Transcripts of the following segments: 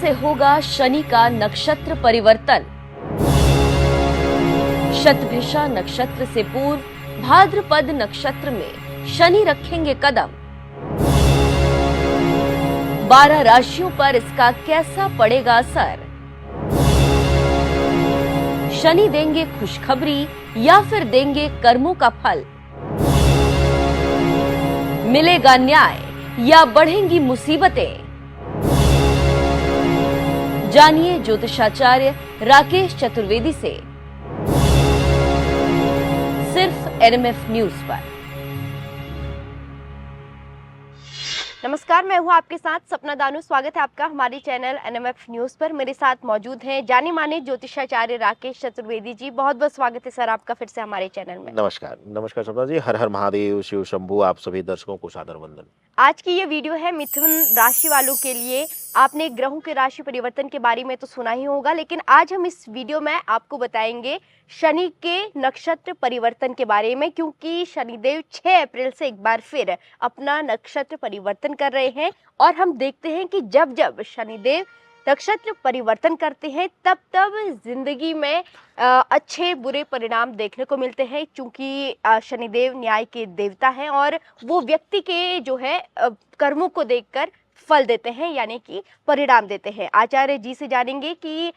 से होगा शनि का नक्षत्र परिवर्तन। शतभिषा नक्षत्र से पूर्व भाद्रपद नक्षत्र में शनि रखेंगे कदम। 12 राशियों पर इसका कैसा पड़ेगा असर? शनि देंगे खुशखबरी या फिर देंगे कर्मों का फल? मिलेगा न्याय या बढ़ेंगी मुसीबतें? जानिए ज्योतिषाचार्य राकेश चतुर्वेदी से, सिर्फ एनएमएफ न्यूज पर। नमस्कार, मैं हूं आपके साथ सपना दानू। स्वागत है आपका हमारे चैनल एनएमएफ न्यूज पर। मेरे साथ मौजूद हैं जाने माने ज्योतिषाचार्य राकेश चतुर्वेदी जी। बहुत बहुत स्वागत है सर आपका फिर से हमारे चैनल में। नमस्कार। नमस्कार सपना जी। हर हर महादेव, शिव शंभू। आप सभी दर्शकों को सादर वंदन। आज की ये वीडियो है मिथुन राशि वालों के लिए। आपने ग्रहों के राशि परिवर्तन के बारे में तो सुना ही होगा, लेकिन आज हम इस वीडियो में आपको बताएंगे शनि के नक्षत्र परिवर्तन के बारे में, क्योंकि शनिदेव 6 अप्रैल से एक बार फिर अपना नक्षत्र परिवर्तन कर रहे हैं। और हम देखते हैं कि जब जब शनिदेव नक्षत्र परिवर्तन करते हैं तब तब जिंदगी में अच्छे बुरे परिणाम देखने को मिलते हैं, क्योंकि शनिदेव न्याय के देवता हैं और वो व्यक्ति के जो है कर्मों को देखकर फल देते हैं, यानी कि परिणाम देते हैं। आचार्य जी से जानेंगे कि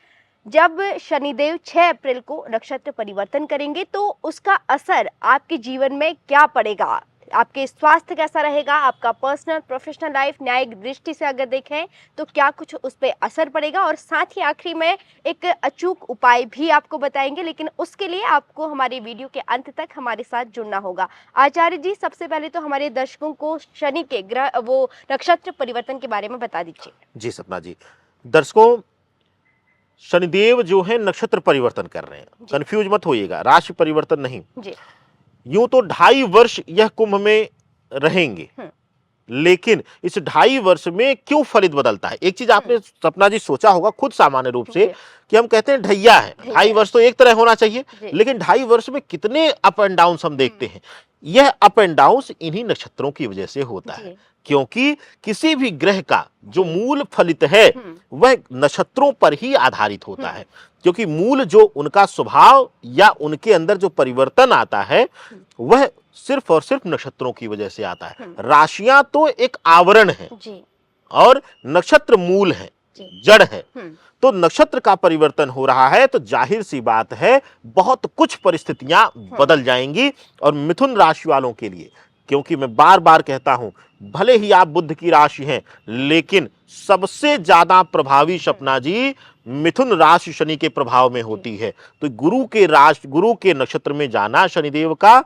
जब शनिदेव 6 अप्रैल को नक्षत्र परिवर्तन करेंगे तो उसका असर आपके जीवन में क्या पड़ेगा, आपके स्वास्थ्य कैसा रहेगा, आपका पर्सनल प्रोफेशनल लाइफ न्यायिक दृष्टि से अगर देखें तो क्या कुछ उस पर असर पड़ेगा, और साथ ही आखिरी में एक अचूक उपाय भी आपको बताएंगे। लेकिन उसके लिए आपको हमारे वीडियो के अंत तक हमारे साथ जुड़ना होगा। आचार्य जी, सबसे पहले तो हमारे दर्शकों को शनि के ग्रह वो नक्षत्र परिवर्तन के बारे में बता दीजिए। जी सपना जी। दर्शकों, शनिदेव जो है नक्षत्र परिवर्तन कर रहे हैं, कंफ्यूज मत होइएगा, राशि परिवर्तन नहीं जी। यूं तो 2.5 वर्ष यह कुंभ में रहेंगे, लेकिन इस 2.5 वर्ष में क्यों फलित बदलता है? एक चीज आपने सपना जी सोचा होगा खुद सामान्य रूप से कि हम कहते हैं ढैया है, 2.5 वर्ष तो एक तरह होना चाहिए, लेकिन 2.5 वर्ष में कितने अप एंड डाउन हम देखते हैं। यह अप एंड डाउन इन्हीं नक्षत्रों की वजह से होता है, क्योंकि किसी भी ग्रह का जो मूल फलित है वह नक्षत्रों पर ही आधारित होता है, क्योंकि मूल जो उनका स्वभाव या उनके अंदर जो परिवर्तन आता है वह सिर्फ और सिर्फ नक्षत्रों की वजह से आता है। राशियां तो एक आवरण है और नक्षत्र मूल है, जड़ है। तो नक्षत्र का परिवर्तन हो रहा है तो जाहिर सी बात है बहुत कुछ परिस्थितियां बदल जाएंगी। और मिथुन राशि वालों के लिए, क्योंकि मैं बार बार कहता हूं, भले ही आप बुध की राशि हैं, लेकिन सबसे ज्यादा प्रभावी सपना जी मिथुन राशि शनि के प्रभाव में होती है। तो गुरु के नक्षत्र में जाना शनिदेव का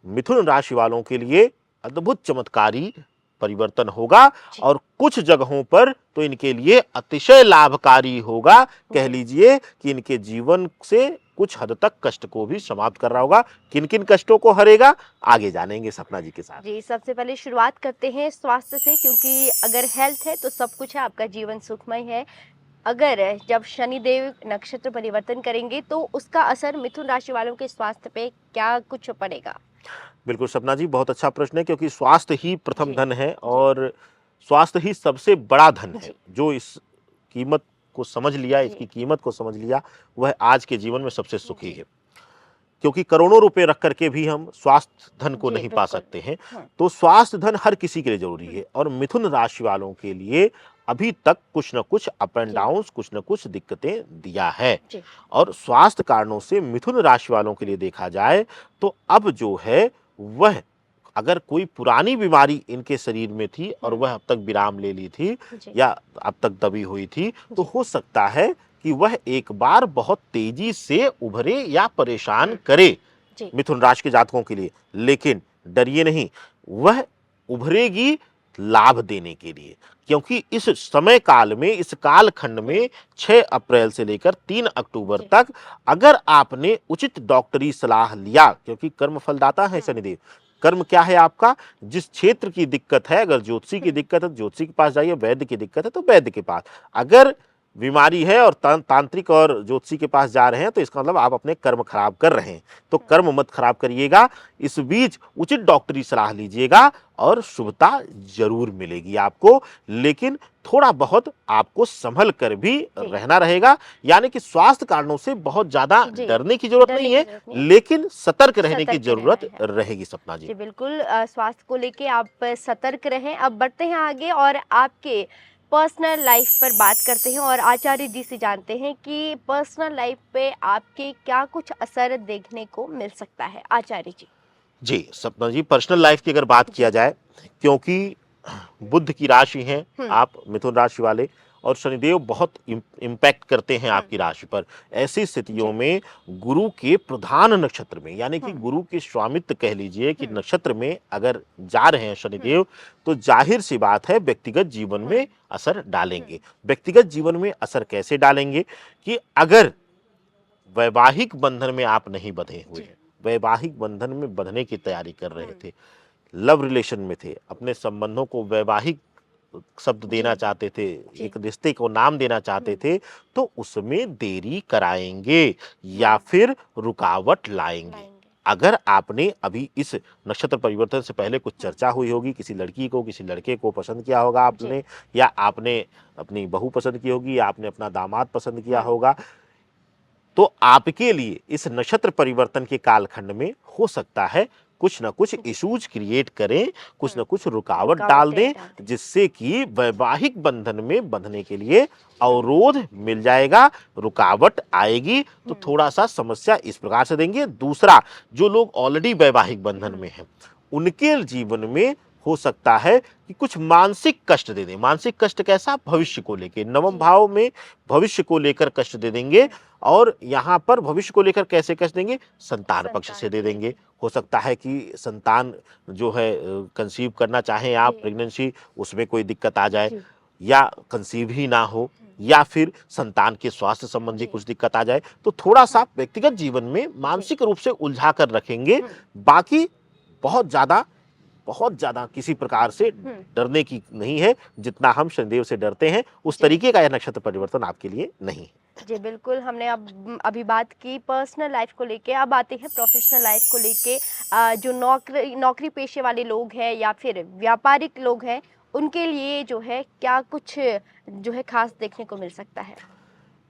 मिथुन राशि वालों के लिए अद्भुत चमत्कारी परिवर्तन होगा, और कुछ जगहों पर तो इनके लिए अतिशय लाभकारी होगा। कह लीजिए कि इनके जीवन से कुछ हद तक कष्ट को भी समाप्त कर रहा होगा। किन किन कष्टों को हरेगा आगे जानेंगे सपना जी के साथ। जी, सबसे पहले शुरुआत करते हैं स्वास्थ्य से, क्योंकि अगर हेल्थ है तो सब कुछ है, आपका जीवन सुखमय है। अगर जब शनिदेव नक्षत्र परिवर्तन करेंगे तो उसका असर मिथुन राशि वालों के स्वास्थ्य पे क्या कुछ पड़ेगा? बिल्कुल सपना जी, बहुत अच्छा प्रश्न है, क्योंकि स्वास्थ्य ही प्रथम धन है और स्वास्थ्य ही सबसे बड़ा धन है। जो इस कीमत को समझ लिया, इसकी कीमत को समझ लिया, वह आज के जीवन में सबसे सुखी है, क्योंकि करोड़ों रुपए रख करके भी हम स्वास्थ्य धन को नहीं पा सकते हैं। तो स्वास्थ्य धन हर किसी के लिए जरूरी है, और मिथुन राशि वालों के लिए अभी तक कुछ न कुछ अप एंड डाउन, कुछ न कुछ दिक्कतें दिया है। और स्वास्थ्य कारणों से मिथुन राशि वालों के लिए देखा जाए तो अब जो है वह, अगर कोई पुरानी बीमारी इनके शरीर में थी और वह अब तक विराम ले ली थी या अब तक दबी हुई थी, तो हो सकता है कि वह एक बार बहुत तेजी से उभरे या परेशान करे मिथुन राशि के जातकों के लिए। लेकिन डरिए नहीं, वह उभरेगी लाभ देने के लिए, क्योंकि इस समय काल में, इस कालखंड में 6 अप्रैल से लेकर 3 अक्टूबर तक अगर आपने उचित डॉक्टरी सलाह लिया, क्योंकि कर्म फलदाता है शनिदेव। कर्म क्या है आपका? जिस क्षेत्र की दिक्कत है, अगर ज्योतिषी की दिक्कत है तो ज्योतिषी के पास जाइए, वैद्य की दिक्कत है तो वैद्य के पास। अगर बीमारी है और तांत्रिक और ज्योतिषी के पास जा रहे हैं तो इसका मतलब आप अपने कर्म खराब कर रहे हैं, तो कर्म मत खराब करिएगा। इस बीच उचित डॉक्टरी सलाह लीजिएगा और शुभता जरूर मिलेगी आपको, लेकिन थोड़ा बहुत आपको संभल कर भी रहना रहेगा। यानी कि स्वास्थ्य कारणों से बहुत ज्यादा डरने की जरूरत नहीं है, लेकिन सतर्क रहने की जरूरत रहेगी सपना जी। बिल्कुल, स्वास्थ्य को लेके आप सतर्क रहें। अब बढ़ते हैं आगे और आपके पर्सनल लाइफ पर बात करते हैं और आचार्य जी से जानते हैं कि पर्सनल लाइफ पे आपके क्या कुछ असर देखने को मिल सकता है। आचार्य जी। जी सपना जी, पर्सनल लाइफ की अगर बात किया जाए, क्योंकि बुध की राशि है आप मिथुन राशि वाले, और शनिदेव बहुत इम्पैक्ट करते हैं आपकी राशि पर। ऐसी स्थितियों में गुरु के प्रधान नक्षत्र में, यानी कि गुरु के स्वामित्व कह लीजिए कि नक्षत्र में अगर जा रहे हैं शनिदेव, तो जाहिर सी बात है व्यक्तिगत जीवन में असर डालेंगे। व्यक्तिगत जीवन में असर कैसे डालेंगे कि अगर वैवाहिक बंधन में आप नहीं बंधे हुए हैं, वैवाहिक बंधन में बंधने की तैयारी कर रहे थे, लव रिलेशन में थे, अपने संबंधों को वैवाहिक शब्द देना चाहते थे, एक रिश्ते को नाम देना चाहते थे, तो उसमें देरी कराएंगे या फिर रुकावट लाएंगे। अगर आपने अभी इस नक्षत्र परिवर्तन से पहले कुछ चर्चा हुई होगी, किसी लड़की को किसी लड़के को पसंद किया होगा आपने, या आपने अपनी बहू पसंद की होगी, या आपने अपना दामाद पसंद किया होगा, तो आपके लिए इस नक्षत्र परिवर्तन के कालखंड में हो सकता है कुछ ना कुछ इश्यूज क्रिएट करें, कुछ ना कुछ रुकावट डाल दें, जिससे कि वैवाहिक बंधन में बंधने के लिए अवरोध मिल जाएगा, रुकावट आएगी। तो थोड़ा सा समस्या इस प्रकार से देंगे। दूसरा, जो लोग ऑलरेडी वैवाहिक बंधन में हैं, उनके जीवन में हो सकता है कि कुछ मानसिक कष्ट दे दें। मानसिक कष्ट कैसा? भविष्य को लेकर, नवम भाव में भविष्य को लेकर कष्ट दे देंगे। और यहाँ पर भविष्य को लेकर कैसे कष्ट देंगे? संतान पक्ष से दे देंगे। हो सकता है कि संतान जो है कंसीव करना चाहें आप, प्रेगनेंसी, उसमें कोई दिक्कत आ जाए, या कंसीव ही ना हो, या फिर संतान के स्वास्थ्य संबंधी कुछ दिक्कत आ जाए। तो थोड़ा सा व्यक्तिगत जीवन में मानसिक रूप से उलझा कर रखेंगे। बाकी बहुत ज्यादा किसी प्रकार से डरने की नहीं है। जितना हम शनिदेव से डरते हैं उस तरीके का यह नक्षत्र परिवर्तन आपके लिए नहीं है। जी बिल्कुल, हमने अब अभी बात की पर्सनल लाइफ को लेके। अब आते हैं प्रोफेशनल लाइफ को लेके। जो नौकरी पेशे वाले लोग हैं या फिर व्यापारिक लोग हैं, उनके लिए जो है क्या कुछ जो है खास देखने को मिल सकता है?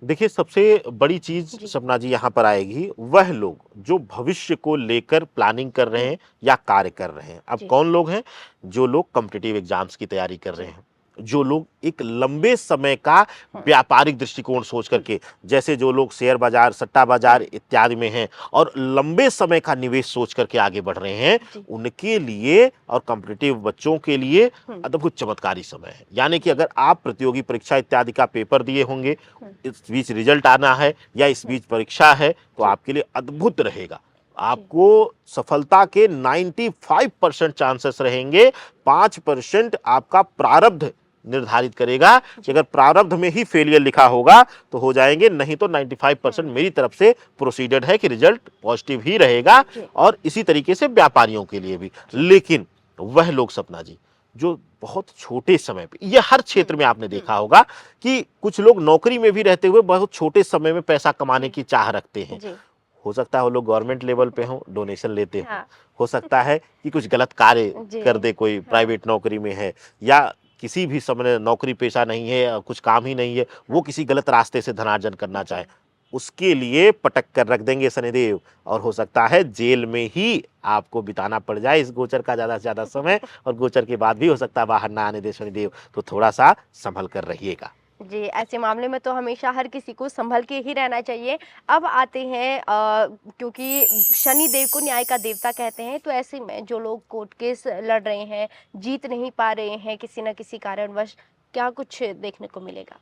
देखिए, सबसे बड़ी चीज सपना जी यहाँ पर आएगी, वह लोग जो भविष्य को लेकर प्लानिंग कर रहे हैं या कार्य कर रहे हैं। अब कौन लोग हैं? जो लोग कॉम्पिटिटिव एग्जाम्स की तैयारी कर रहे हैं, जो लोग एक लंबे समय का व्यापारिक दृष्टिकोण सोच करके, जैसे जो लोग शेयर बाजार, सट्टा बाजार इत्यादि में हैं और लंबे समय का निवेश सोच करके आगे बढ़ रहे हैं, उनके लिए और कॉम्पिटिटिव बच्चों के लिए अद्भुत चमत्कारी समय है। यानी कि अगर आप प्रतियोगी परीक्षा इत्यादि का पेपर दिए होंगे, इस बीच रिजल्ट आना है या इस बीच परीक्षा है, तो आपके लिए अद्भुत रहेगा। आपको सफलता के 95% चांसेस रहेंगे। 5% आपका प्रारब्ध निर्धारित करेगा कि अगर प्रारब्ध में ही फेलियर लिखा होगा तो हो जाएंगे, नहीं तो 95% मेरी तरफ से प्रोसीडेड है कि रिजल्ट पॉजिटिव ही रहेगा। और इसी तरीके से व्यापारियों के लिए भी। लेकिन वह लोग सपना जी जो बहुत छोटे समय पे, यह हर क्षेत्र में आपने देखा होगा कि कुछ लोग नौकरी में भी रहते हुए बहुत छोटे समय में पैसा कमाने की चाह रखते हैं। हो सकता है वो लोग गवर्नमेंट लेवल पे हो, डोनेशन लेते हो। हो सकता है कि कुछ गलत कार्य कर दे, कोई प्राइवेट नौकरी में है या किसी भी समय नौकरी पेशा नहीं है, कुछ काम ही नहीं है, वो किसी गलत रास्ते से धनार्जन करना चाहे, उसके लिए पटक कर रख देंगे शनिदेव। और हो सकता है जेल में ही आपको बिताना पड़ जाए इस गोचर का ज्यादा से ज्यादा समय, और गोचर के बाद भी हो सकता है बाहर ना आने दे शनिदेव। तो थोड़ा सा संभल कर रहिएगा जी। ऐसे मामले में तो हमेशा हर किसी को संभल के ही रहना चाहिए। अब आते हैं क्योंकि शनि देव को न्याय का देवता कहते हैं, तो ऐसे में जो लोग कोर्ट केस लड़ रहे हैं, जीत नहीं पा रहे हैं किसी न किसी कारणवश, क्या कुछ देखने को मिलेगा?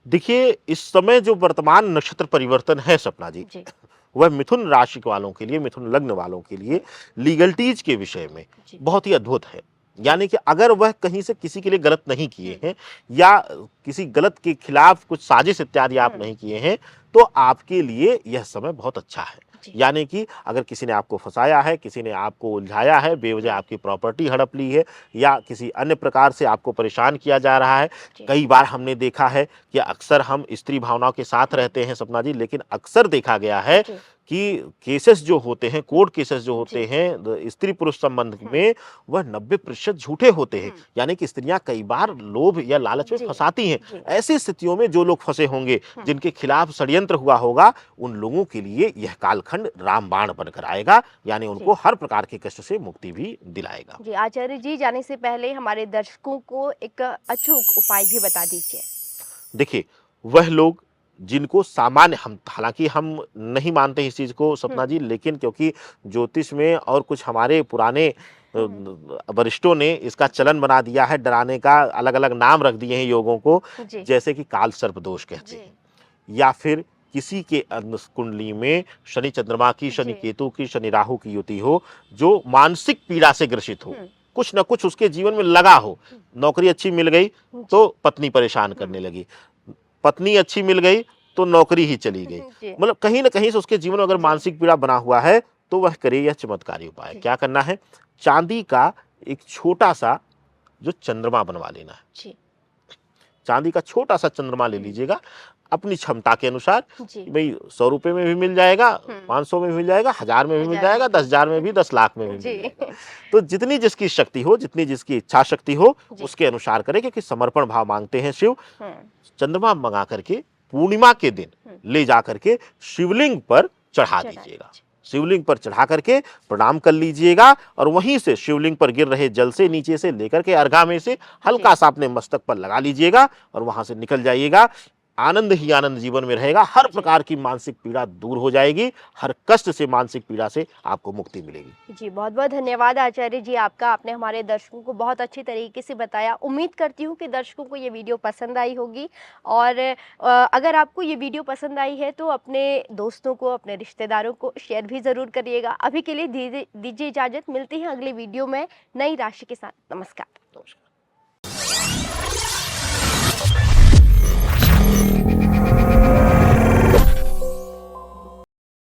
देखिए, इस समय जो वर्तमान नक्षत्र परिवर्तन है सपना जी, वह मिथुन राशि वालों के लिए, मिथुन लग्न वालों के लिए लीगलिटीज के विषय में बहुत ही अद्भुत है। यानी कि अगर वह कहीं से किसी के लिए गलत नहीं किए हैं या किसी गलत के खिलाफ कुछ साजिश इत्यादि आप नहीं किए हैं, तो आपके लिए यह समय बहुत अच्छा है। जी। यानी कि अगर किसी ने आपको फंसाया है, किसी ने आपको उलझाया है, बेवजह आपकी प्रॉपर्टी हड़प ली है या किसी अन्य प्रकार से आपको परेशान किया जा रहा है। जी। कई बार हमने देखा है कि अक्सर हम स्त्री भावनाओं के साथ रहते हैं सपना जी, लेकिन अक्सर देखा गया है जी। कि केसेस जो होते हैं, कोर्ट केसेस जो होते जी। हैं स्त्री पुरुष संबंध में, वह 90% झूठे होते हैं। यानी कि स्त्रियां कई बार लोभ या लालच में जी। फंसाती हैं। जी। ऐसी स्थितियों में जो लोग फंसे होंगे, जिनके खिलाफ षड्यंत्र हुआ होगा, उन लोगों के लिए यह कालखंड रामबाण बनकर आएगा, यानी उनको जी। हर प्रकार के कष्ट से मुक्ति भी दिलाएगा। जी, आचार्य जी जाने से पहले हमारे दर्शकों को एक अचूक उपाय भी बता दीजिए। देखिए, वह लोग जिनको सामान्य, हम हालांकि हम नहीं मानते इस चीज को सपना जी, लेकिन क्योंकि ज्योतिष में और कुछ हमारे पुराने वरिष्ठों ने इसका चलन बना दिया है, डराने का अलग अलग नाम रख दिए हैं योगों को, जी। जैसे कि काल सर्प दोष कहते हैं, या फिर किसी के अंश कुंडली में शनि चंद्रमा की, शनि जी। केतु की, शनि राहु की युति हो, जो मानसिक पीड़ा से ग्रसित हो, कुछ न कुछ उसके जीवन में लगा हो। नौकरी अच्छी मिल गई तो पत्नी परेशान करने लगी, पत्नी अच्छी मिल गई तो नौकरी ही चली गई, जी। मतलब कहीं ना कहीं से उसके जीवन में अगर मानसिक पीड़ा बना हुआ है, तो वह करे यह चमत्कारी उपाय। क्या करना है? चांदी का एक छोटा सा जो चंद्रमा बनवा लेना है। जी। चांदी का छोटा सा चंद्रमा ले लीजिएगा अपनी क्षमता के अनुसार। जी। भाई 100 रुपए में भी मिल जाएगा, 500 में भी मिल जाएगा, 1000 में भी मिल जाएगा, 10,000 में भी, 10 लाख में भी मिल जी। जाएगा। तो जितनी जिसकी शक्ति हो, जितनी जिसकी इच्छा शक्ति हो, जी। उसके अनुसार करें, क्योंकि समर्पण भाव मांगते हैं शिव। हम्म। चंद्रमा मंगा करके पूर्णिमा के दिन ले जा करके शिवलिंग पर चढ़ा दीजिएगा। शिवलिंग पर चढ़ा करके प्रणाम कर लीजिएगा, और वहीं से शिवलिंग पर गिर रहे जल से नीचे से लेकर के अर्घा में से हल्का सा अपने मस्तक पर लगा लीजिएगा और वहां से निकल जाइएगा। आनंद ही आनंद जीवन में रहेगा, हर प्रकार की मानसिक पीड़ा दूर हो जाएगी, हर कष्ट से, मानसिक पीड़ा से आपको मुक्ति मिलेगी। जी, बहुत बहुत धन्यवाद आचार्य जी आपका। आपने हमारे दर्शकों को बहुत अच्छी तरीके से बताया। उम्मीद करती हूँ कि दर्शकों को ये वीडियो पसंद आई होगी, और अगर आपको ये वीडियो पसंद आई है तो अपने दोस्तों को, अपने रिश्तेदारों को शेयर भी ज़रूर करिएगा। अभी के लिए दीजिए इजाज़त, मिलते हैं अगले वीडियो में नई राशि के साथ। नमस्कार। नमस्कार।